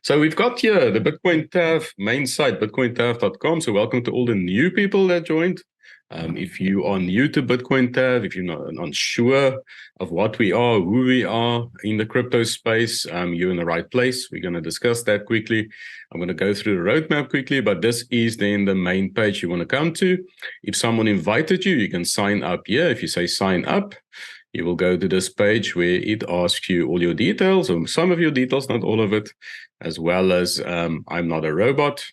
So we've got here the Bitcoin TAF main site, bitcointaf.com. So welcome to all the new people that joined. If you are new to Bitcoin TAF, if you're not unsure of what we are, who we are in the crypto space, you're in the right place. We're going to discuss that quickly. I'm going to go through the roadmap quickly, but this is then the main page you want to come to. If someone invited you, you can sign up here. If you say sign up, you will go to this page where it asks you all your details, or some of your details, not all of it, as well as I'm not a robot.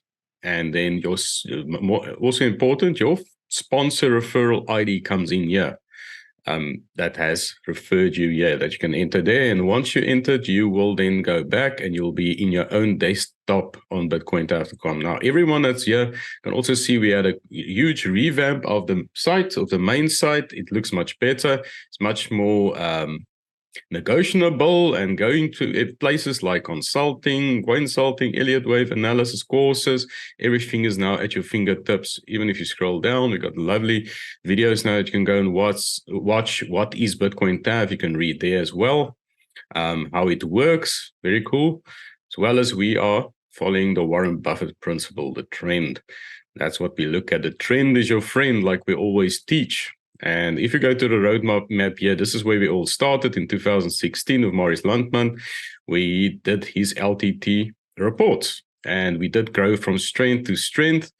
And then also important, your sponsor referral ID comes in here. That has referred you here, that you can enter there. And once you entered, you will then go back and you'll be in your own desktop on bitcointaf.com. Now, everyone that's here can also see we had a huge revamp of the site, of the main site. It looks much better. It's much more negotiable, and going to places like consulting, Elliott Wave analysis courses, everything is now at your fingertips. Even if you scroll down, we've got lovely videos now that you can go and watch what is Bitcoin TAF. You can read there as well, how it works. Very cool. As well as we are following the Warren Buffett principle, the trend. That's what we look at. The trend is your friend, like we always teach. And if you go to the roadmap here, this is where we all started in 2016 with Maurice Landman. We did his LTT reports, and we did grow from strength to strength.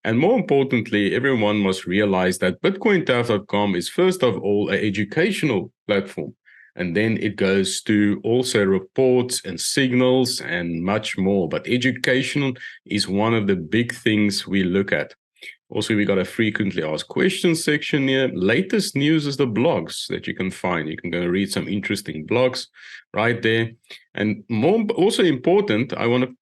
And more importantly, everyone must realize that bitcointaf.com is first of all an educational platform. And then it goes to also reports and signals and much more. But education is one of the big things we look at. Also, we got a frequently asked questions section here. Latest news is the blogs that you can find. You can go read some interesting blogs right there. And more also important, I want to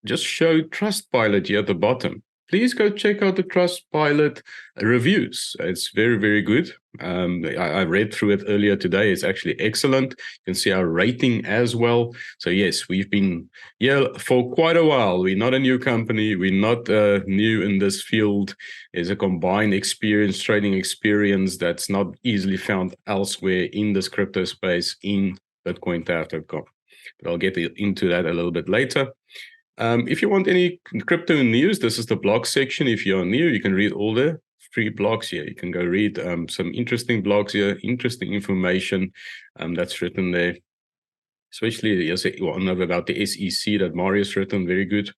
just show Trustpilot here at the bottom. Please go check out the Trustpilot reviews. It's very, very good. I read through it earlier today. It's actually excellent. You can see our rating as well. So yes, we've been here for quite a while. We're not a new company. We're not new in this field. It's a combined experience, trading experience that's not easily found elsewhere in this crypto space in bitcointaf.com. But I'll get into that a little bit later. If you want any crypto news, this is the blog section. If you're new, you can read all the free blogs here. You can go read some interesting blogs here, interesting information that's written there. Especially one about the SEC that Mario's written, very good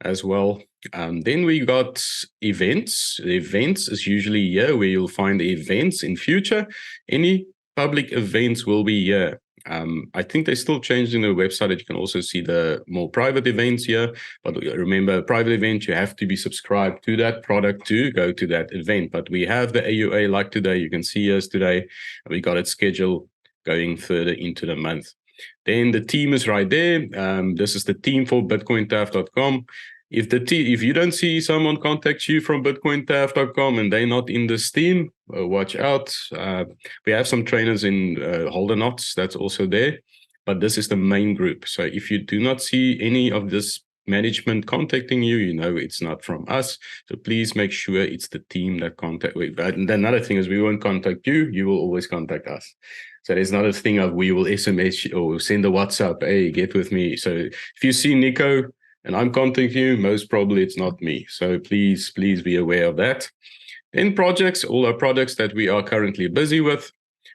as well. Then we got events. The events is usually here where you'll find the events in future. Any public events will be here. I think they're still changing the website that you can also see the more private events here. But remember, a private event, you have to be subscribed to that product to go to that event. But we have the AUA like today. You can see us today. We got it scheduled going further into the month. Then the team is right there. This is the team for bitcointaf.com. If you don't see someone contact you from bitcointaf.com and they're not in this team, watch out. We have some trainers in Holdernauts that's also there, but this is the main group. So if you do not see any of this management contacting you, you know it's not from us. So please make sure it's the team that contact. And another thing is we won't contact you. You will always contact us. So there's not a thing of we will SMS or send a WhatsApp, hey, get with me. So if you see Nico and I'm contacting you, most probably it's not me. So please be aware of that. Then projects, all our projects that we are currently busy with.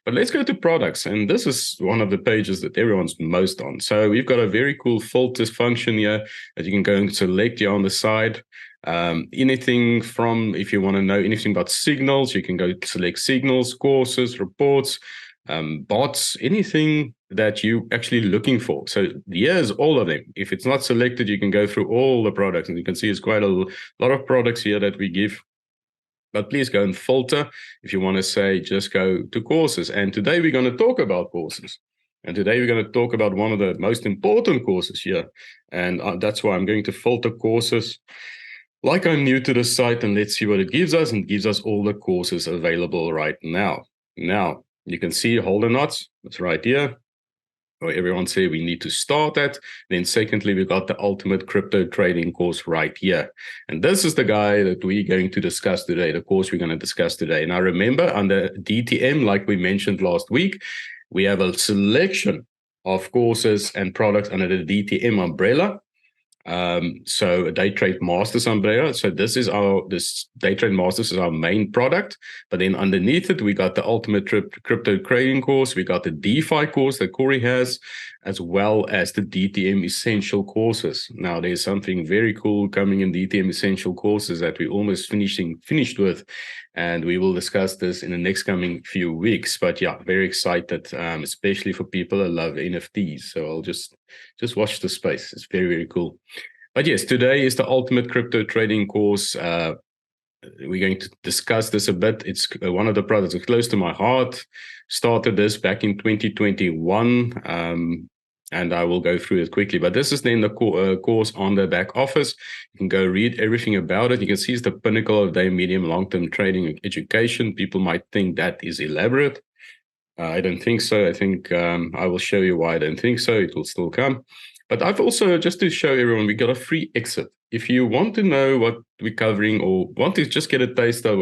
But let's go to products. And this is one of the pages that everyone's most on. So we've got a very cool filters function here that you can go and select here on the side. Anything from, if you want to know anything about signals, you can go select signals, courses, reports, bots, anything that you're actually looking for. So here's all of them. If it's not selected, you can go through all the products, and you can see it's quite a lot of products here that we give. But please go and filter if you want to say just go to courses. And today we're going to talk about courses. And today we're going to talk about one of the most important courses here. And that's why I'm going to filter courses like I'm new to the site, and let's see what it gives us. And it gives us all the courses available right now. Now, you can see Holdernauts. It's right here. Or everyone say we need to start at. Then secondly, we got the ultimate crypto trading course right here. And this is the guy that we're going to discuss today, the course we're going to discuss today. Now remember, under DTM, like we mentioned last week, we have a selection of courses and products under the DTM umbrella. So a Day Trade Masters umbrella. So this Day Trade Masters is our main product. But then underneath it, we got the Ultimate Crypto Trading course. We got the DeFi course that Corey has, as well as the DTM Essential courses. Now, there's something very cool coming in DTM Essential courses that we're almost finished with. And we will discuss this in the next coming few weeks. But yeah, very excited, especially for people that love NFTs. So I'll just watch the space. It's very, very cool. But yes, today is the Ultimate Crypto Trading course. We're going to discuss this a bit. It's one of the products that's close to my heart. Started this back in 2021, and I will go through it quickly. But this is then the course on the back office. You can go read everything about it. You can see it's the pinnacle of day, medium, long-term trading education. People might think that is elaborate. I don't think so. I think I will show you why I don't think so. It will still come. But I've also, just to show everyone, we got a free exit. If you want to know what we're covering or want to just get a taste of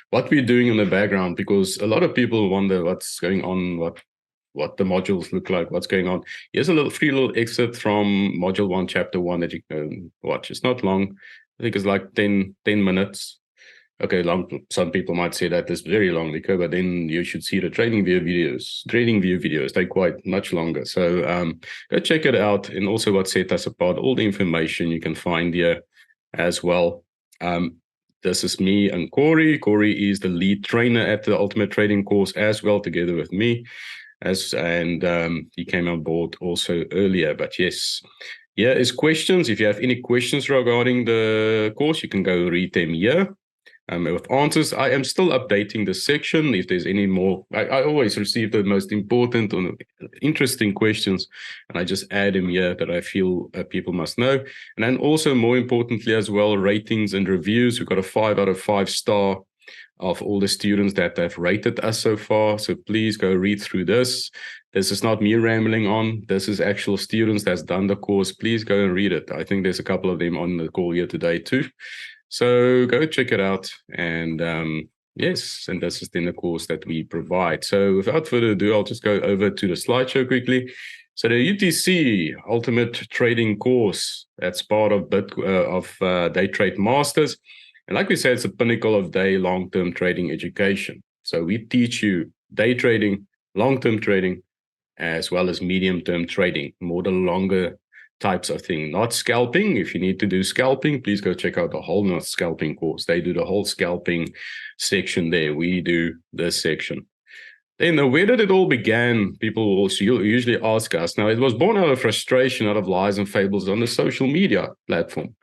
what we're doing in the background, because a lot of people wonder what's going on, what the modules look like, what's going on. Here's a free little exit from Module 1, Chapter 1 that you can watch. It's not long. I think it's like 10 minutes. Okay, long. Some people might say that is very long, Nico, but then you should see the Trading View videos. They're quite much longer. So go check it out. And also what set us apart, all the information you can find here as well. This is me and Corey. Corey is the lead trainer at the Ultimate Trading course as well, together with me. He came on board also earlier. But yes, here is questions. If you have any questions regarding the course, you can go read them here. With answers, I am still updating the section. If there's any more, I always receive the most important or interesting questions, and I just add them here that I feel people must know. And then also, more importantly as well, ratings and reviews. We've got a 5 out of 5 star of all the students that have rated us so far. So please go read through this. This is not me rambling on. This is actual students that's done the course. Please go and read it. I think there's a couple of them on the call here today too. So go check it out. And yes, and this is then the course that we provide. So without further ado, I'll just go over to the slideshow quickly. So the UTC Ultimate Trading course, that's part of Day Trade Masters. And like we said, it's a pinnacle of day long-term trading education. So we teach you day trading, long-term trading, as well as medium-term trading, more the longer types of thing, not scalping. If you need to do scalping, please go check out the whole not scalping course. They do the whole scalping section there. We do this section. Then where did it all begin? People also usually ask us. Now, it was born out of frustration, out of lies and fables on the social media platform.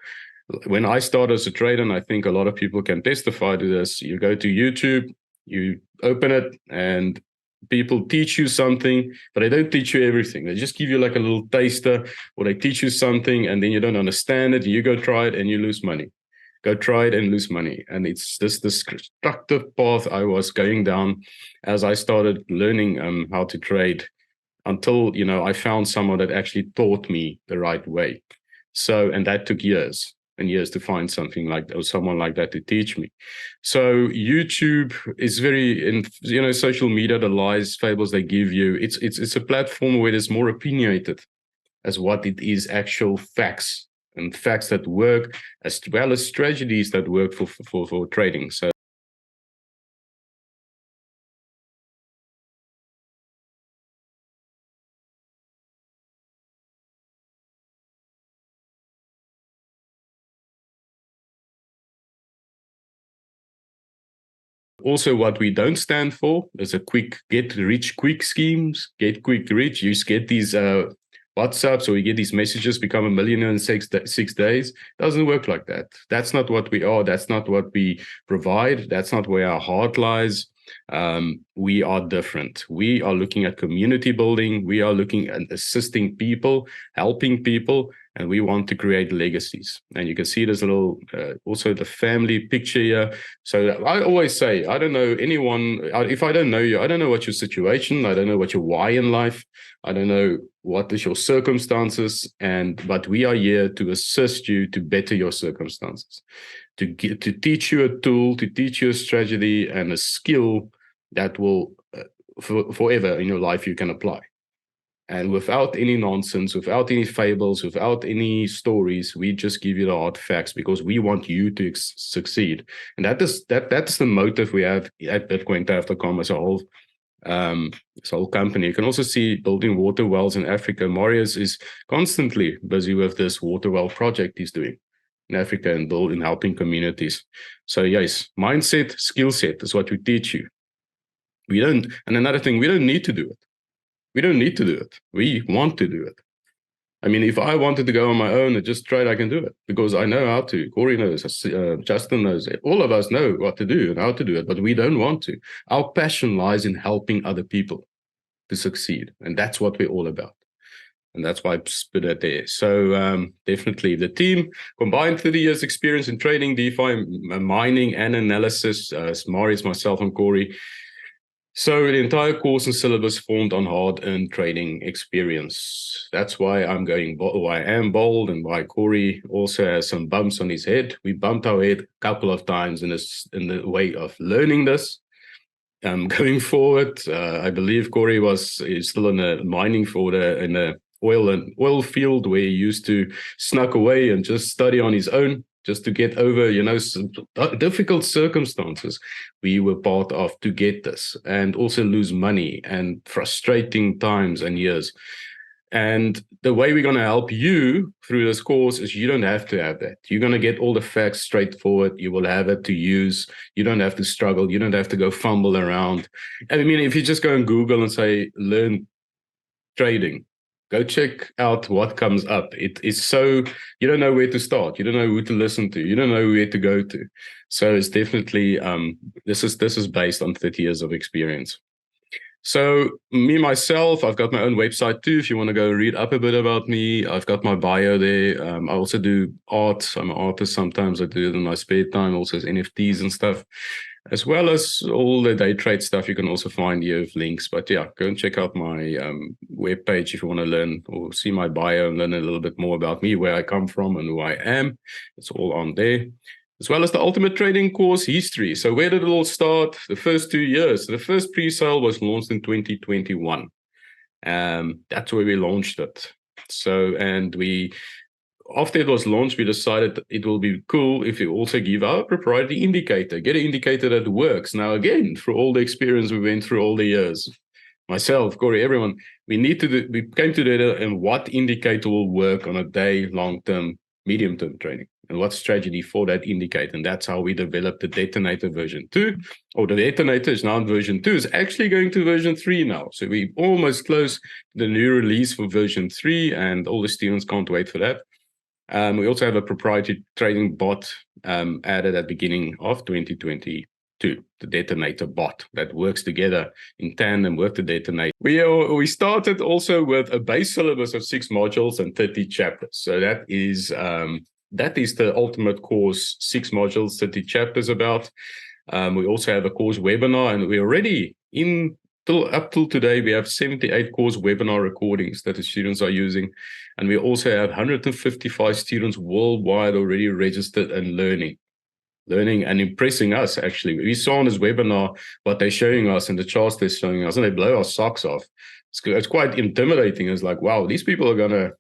When I started as a trader, and I think a lot of people can testify to this, you go to YouTube, you open it, and people teach you something, but they don't teach you everything. They just give you like a little taster, or they teach you something and then you don't understand it. You go try it and you lose money. Go try it and lose money. And it's this destructive path I was going down as I started learning how to trade, until, I found someone that actually taught me the right way. So, and that took years and years to find something like that, or someone like that to teach me. So YouTube is very, social media, the lies, fables they give you, it's a platform where it's more opinionated as what it is, actual facts, and facts that work, as well as strategies that work for trading. So also, what we don't stand for is a get rich quick schemes, get quick rich. You get these WhatsApps, or you get these messages, become a millionaire in 6 days. Doesn't work like that. That's not what we are. That's not what we provide. That's not where our heart lies. We are different. We are looking at community building. We are looking at assisting people, helping people, and we want to create legacies. And you can see there's a little, also the family picture here. So I always say, I don't know anyone, if I don't know you, I don't know what your situation, I don't know what your why in life, I don't know what is your circumstances, but we are here to assist you to better your circumstances, to teach you a tool, to teach you a strategy and a skill that will forever in your life you can apply. And without any nonsense, without any fables, without any stories, we just give you the hard facts because we want you to succeed. And that's the motive we have at bitcointaf.com as a whole. This whole company. You can also see building water wells in Africa. Marius is constantly busy with this water well project he's doing in Africa and building, helping communities. So yes, mindset, skill set is what we teach you. And another thing, we don't need to do it. We don't need to do it. We want to do it. I mean, if I wanted to go on my own and just try it, I can do it because I know how to. Corey knows, Justin knows. All of us know what to do and how to do it, but we don't want to. Our passion lies in helping other people to succeed, and that's what we're all about. And that's why I put it there. So definitely the team, combined 30 years experience in trading, DeFi, mining, and analysis, Marius, myself, and Corey. So the entire course and syllabus formed on hard-earned trading experience. That's why why I am bold, and why Corey also has some bumps on his head. We bumped our head a couple of times in the way of learning this. Going forward, I believe Corey is still in a mining in the oil field where he used to snuck away and just study on his own, just to get over, some difficult circumstances we were part of to get this, and also lose money and frustrating times and years. And the way we're going to help you through this course is you don't have to have that. You're going to get all the facts straightforward. You will have it to use. You don't have to struggle. You don't have to go fumble around. I mean, if you just go on Google and say, learn trading, go check out what comes up. It is so, you don't know where to start. You don't know who to listen to. You don't know where to go to. So it's definitely, this is based on 30 years of experience. So me, myself, I've got my own website too. If you want to go read up a bit about me, I've got my bio there. I also do art. I'm an artist sometimes. I do it in my spare time, also as NFTs and stuff, as well as all the day trade stuff. You can also find here with links. But yeah, go and check out my webpage if you want to learn or see my bio and learn a little bit more about me, where I come from and who I am. It's all on there. As well as the Ultimate Trading Course history. So where did it all start? The first 2 years. The first pre-sale was launched in 2021. That's where we launched it. So, after it was launched, we decided it will be cool if you also give our proprietary indicator, get an indicator that works. Now, again, through all the experience we went through all the years, myself, Corey, everyone, we came to data and what indicator will work on a day, long-term, medium-term trading, and what strategy for that indicator. And that's how we developed the Detonator version 2. Or the Detonator is now in version 2. It's actually going to version 3 now. So we almost close to the new release for version 3, and all the students can't wait for that. We also have a proprietary trading bot added at the beginning of 2022, the Detonator bot that works together in tandem with the Detonator. We started also with a base syllabus of 6 modules and 30 chapters. So that is the ultimate course, 6 modules, 30 chapters about. We also have a course webinar, and we're already up till today, we have 78 course webinar recordings that the students are using. And we also have 155 students worldwide already registered and learning and impressing us, actually. We saw on this webinar what they're showing us and the charts they're showing us, and they blow our socks off. It's quite intimidating. It's like, wow, these people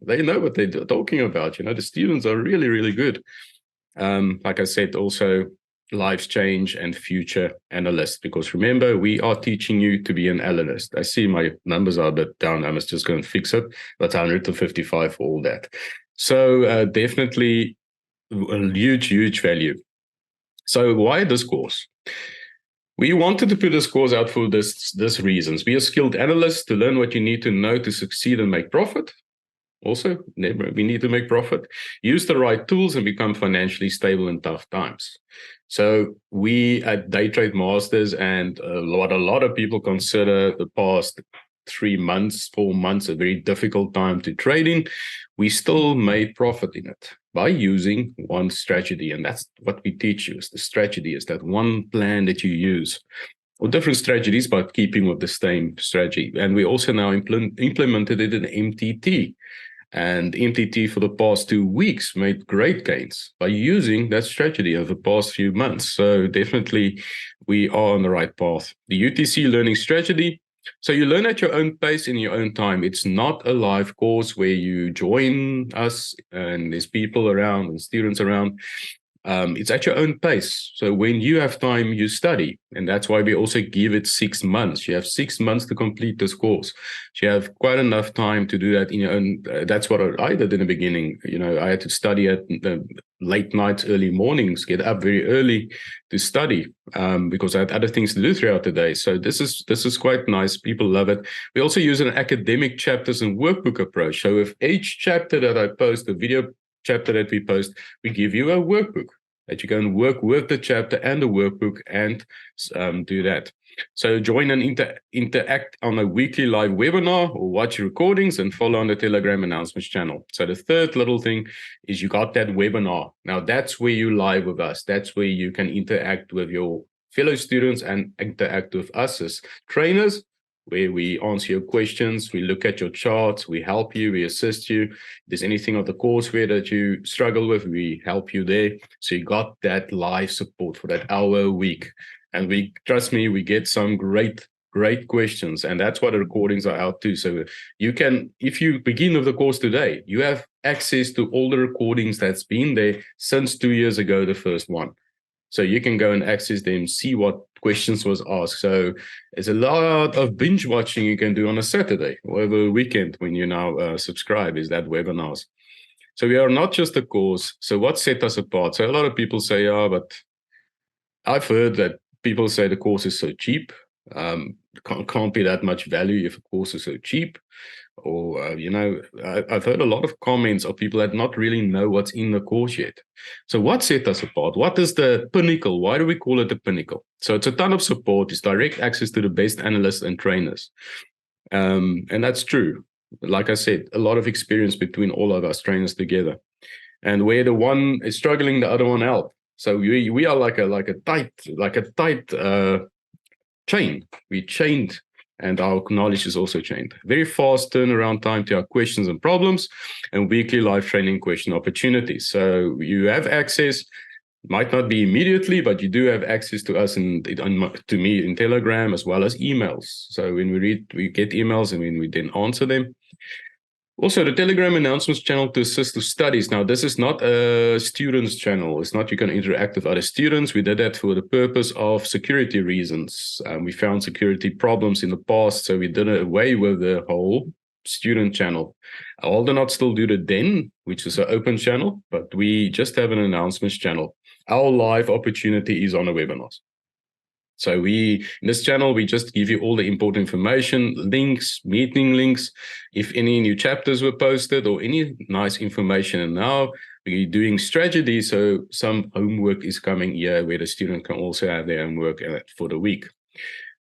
they know what they're talking about. The students are really, really good. Like I said, also lives change and future analyst, because remember, we are teaching you to be an analyst. I see my numbers are a bit down. I must just go and fix it. But 155 for all that. So definitely a huge value. So why this course? We wanted to put this course out for this reasons. Be a skilled analyst to learn what you need to know to succeed and make profit. Also, we need to make profit. Use the right tools and become financially stable in tough times. So we at Day Trade Masters, and what a lot of people consider the past 3 months, 4 months, a very difficult time to trade in, we still made profit in it by using one strategy. And that's what we teach you, is the strategy, is that one plan that you use, or different strategies, but keeping with the same strategy. And we also now implemented it in MTT. And MTT for the past 2 weeks made great gains by using that strategy over the past few months. So definitely we are on the right path. The UTC learning strategy So you learn at your own pace in your own time. It's not a live course where you join us and there's people around and students around. It's at your own pace. So when you have time, you study. And that's why we also give it 6 months. You have 6 months to complete this course. So you have quite enough time to do that in your own. That's what I did in the beginning. I had to study at late nights, early mornings, get up very early to study because I had other things to do throughout the day. So this is quite nice. People love it. We also use an academic chapters and workbook approach. So with each chapter that I post, the video chapter that we post, we give you a workbook that you can work with the chapter and the workbook and do that. So join and interact on a weekly live webinar or watch recordings and follow on the Telegram announcements channel. So the third little thing is you got that webinar. Now that's where you live with us. That's where you can interact with your fellow students and interact with us as trainers, where we answer your questions, we look at your charts, we help you, we assist you. If there's anything of the courseware that you struggle with, we help you there. So you got that live support for that hour a week. And trust me, we get some great questions. And that's what the recordings are out to. So you can, if you begin with the course today, you have access to all the recordings that's been there since 2 years ago, the first one. So you can go and access them, see what questions was asked. So there's a lot of binge watching you can do on a Saturday or over a weekend when you now subscribe, is that webinars. So we are not just a course. So what set us apart? So a lot of people say, but I've heard that people say the course is so cheap. Can't be that much value if a course is so cheap. Or, I've heard a lot of comments of people that not really know what's in the course yet. So what set us apart? What is the Pinnacle? Why do we call it the Pinnacle? So it's a ton of support. It's direct access to the best analysts and trainers. And that's true. Like I said, a lot of experience between all of us trainers together. And where the one is struggling, the other one help. So we are like a tight chain. We chained, and our knowledge is also chained. Very fast turnaround time to our questions and problems, and weekly live training question opportunities. So you have access, might not be immediately, but you do have access to us and to me in Telegram as well as emails. So when we get emails and when we then answer them. Also, the Telegram announcements channel to assist with studies. Now, this is not a students channel. It's not you can interact with other students. We did that for the purpose of security reasons. We found security problems in the past, so we did away with the whole student channel. Aldernot still do the Den, which is an open channel, but we just have an announcements channel. Our live opportunity is on the webinars. So in this channel, we just give you all the important information, links, meeting links, if any new chapters were posted or any nice information. And now we're doing strategy. So some homework is coming here where the student can also have their homework for the week.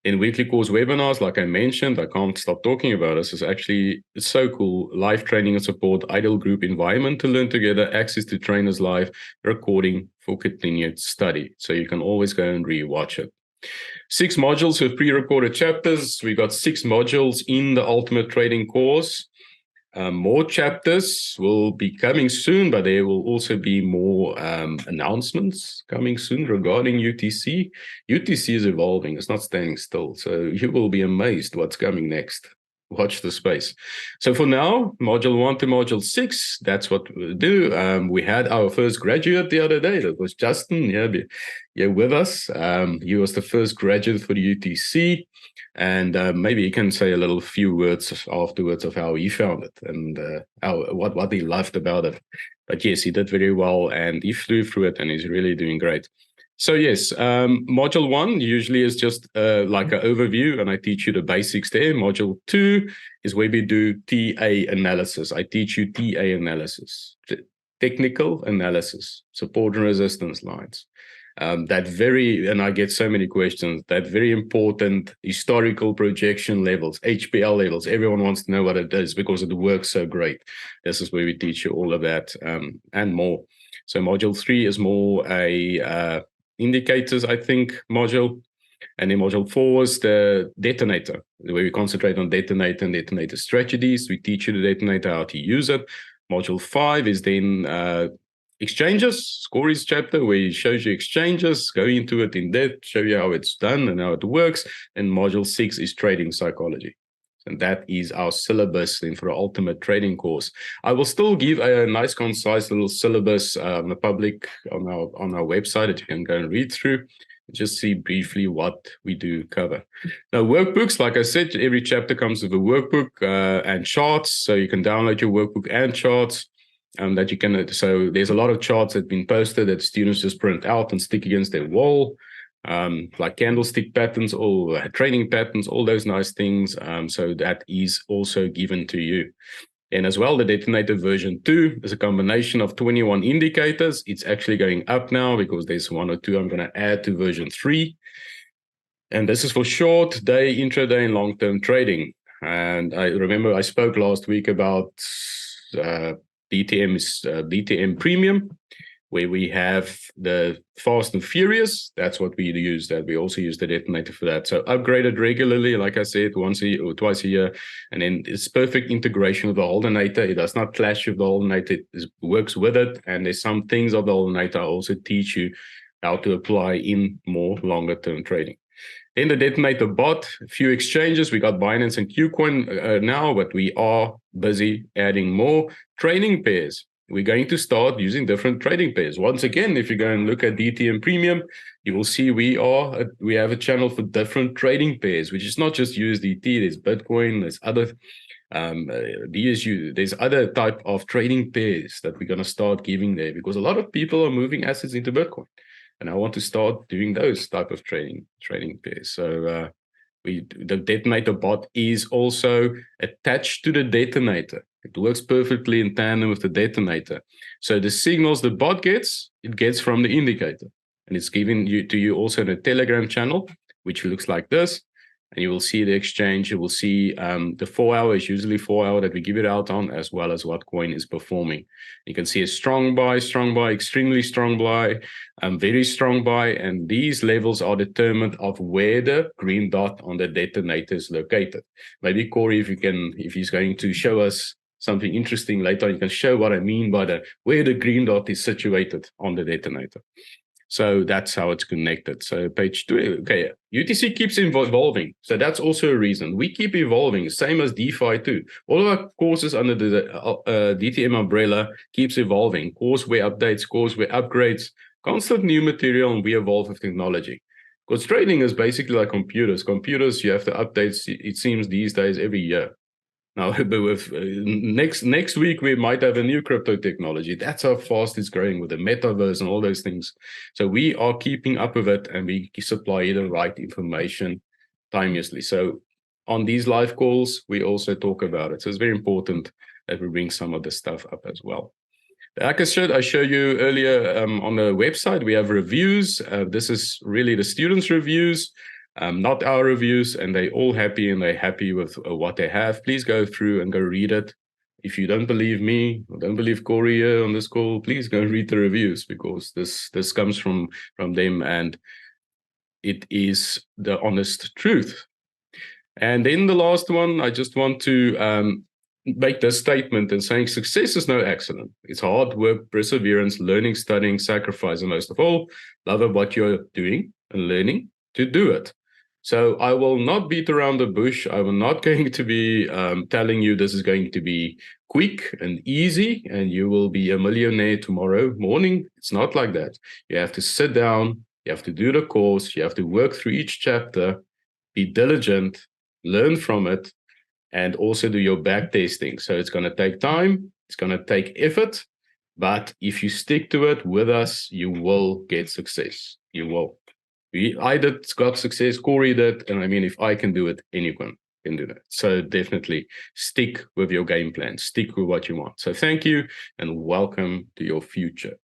In weekly course webinars, like I mentioned, I can't stop talking about this. It's so cool. Live training and support, ideal group environment to learn together, access to trainers live, recording for continued study. So you can always go and rewatch it. 6 modules with pre-recorded chapters. We got 6 modules in the Ultimate Trading course. More chapters will be coming soon, but there will also be more announcements coming soon regarding UTC. UTC is evolving. It's not standing still. So you will be amazed what's coming next. Watch the space. So for now, module 1 to module 6, that's what we'll do. We had our first graduate the other day. That was Justin, with us. He was the first graduate for the UTC. And maybe you can say a few words afterwards of how he found it and what he loved about it. But yes, he did very well and he flew through it and he's really doing great. So yes, module 1 usually is just like an overview and I teach you the basics there. Module 2 is where we do TA analysis. I teach you TA analysis, technical analysis, support and resistance lines. And I get so many questions, that very important historical projection levels, HPL levels. Everyone wants to know what it is because it works so great. This is where we teach you all of that and more. So module 3 is more a indicators, I think, module. And then module 4 is the Detonator, where we concentrate on Detonator and Detonator strategies. We teach you the Detonator, how to use it. Module 5 is then exchanges, Corey's chapter, where he shows you exchanges, go into it in depth, show you how it's done and how it works. And module 6 is trading psychology. And that is our syllabus then for the ultimate trading course. I will still give a nice, concise little syllabus public on our website that you can go and read through. Just see briefly what we do cover. Now, workbooks, like I said, every chapter comes with a workbook and charts. So you can download your workbook and charts. That you can. So there's a lot of charts that have been posted that students just print out and stick against their wall. Like candlestick patterns or trading patterns, all those nice things. So that is also given to you. And as well, the Detonator version 2 is a combination of 21 indicators. It's actually going up now because there's 1 or 2 I'm going to add to version 3. And this is for short day, intraday, and long-term trading. And I remember I spoke last week about DTM Premium, where we have the Fast and Furious. That's what we use. That we also use the Detonator for that. So upgraded regularly, like I said, once a year or twice a year, and then it's perfect integration of the Detonator. It does not clash with the Detonator. It works with it, and there's some things of the Detonator I also teach you how to apply in more longer term trading. Then the Detonator bot, a few exchanges. We got Binance and KuCoin now, but we are busy adding more trading pairs. We're going to start using different trading pairs. Once again, if you go and look at DTM Premium, you will see we have a channel for different trading pairs, which is not just USDT. There's Bitcoin, there's other DSU, there's other type of trading pairs that we're going to start giving there, because a lot of people are moving assets into Bitcoin, and I want to start doing those type of trading pairs. So the Detonator bot is also attached to the Detonator. It works perfectly in tandem with the Detonator. So the signals the bot gets, it gets from the indicator. And it's given to you also in a Telegram channel, which looks like this. And you will see the exchange. You will see the 4 hours, usually 4 hour that we give it out on, as well as what coin is performing. You can see a strong buy, extremely strong buy, very strong buy. And these levels are determined of where the green dot on the Detonator is located. Maybe Corey, if he's going to show us something interesting later, you can show what I mean by where the green dot is situated on the Detonator. So that's how it's connected. So page 2, okay, UTC keeps evolving. So that's also a reason. We keep evolving, same as DeFi too. All of our courses under the DTM umbrella keeps evolving. Courseware updates, courseware upgrades, constant new material, and we evolve with technology. Because trading is basically like computers. Computers, you have to update, it seems these days, every year. Now, but with next week, we might have a new crypto technology. That's how fast it's growing with the metaverse and all those things. So we are keeping up with it, and we supply you the right information timelessly. So on these live calls, we also talk about it. So it's very important that we bring some of the stuff up as well. Like I showed you earlier on the website, we have reviews. This is really the students' reviews. Not our reviews, and they're all happy, and they're happy with what they have. Please go through and go read it. If you don't believe me or don't believe Corey on this call, please go and read the reviews, because this comes from them, and it is the honest truth. And then the last one, I just want to make this statement and saying success is no accident. It's hard work, perseverance, learning, studying, sacrifice, and most of all, love of what you're doing and learning to do it. So I will not beat around the bush. I will not going to be telling you this is going to be quick and easy and you will be a millionaire tomorrow morning. It's not like that. You have to sit down, you have to do the course, you have to work through each chapter, be diligent, learn from it, and also do your back testing. So it's going to take time, it's going to take effort, but if you stick to it with us, you will get success. You will. I got success, Corey did, and I mean, if I can do it, anyone can do that. So definitely stick with your game plan, stick with what you want. So thank you, and welcome to your future.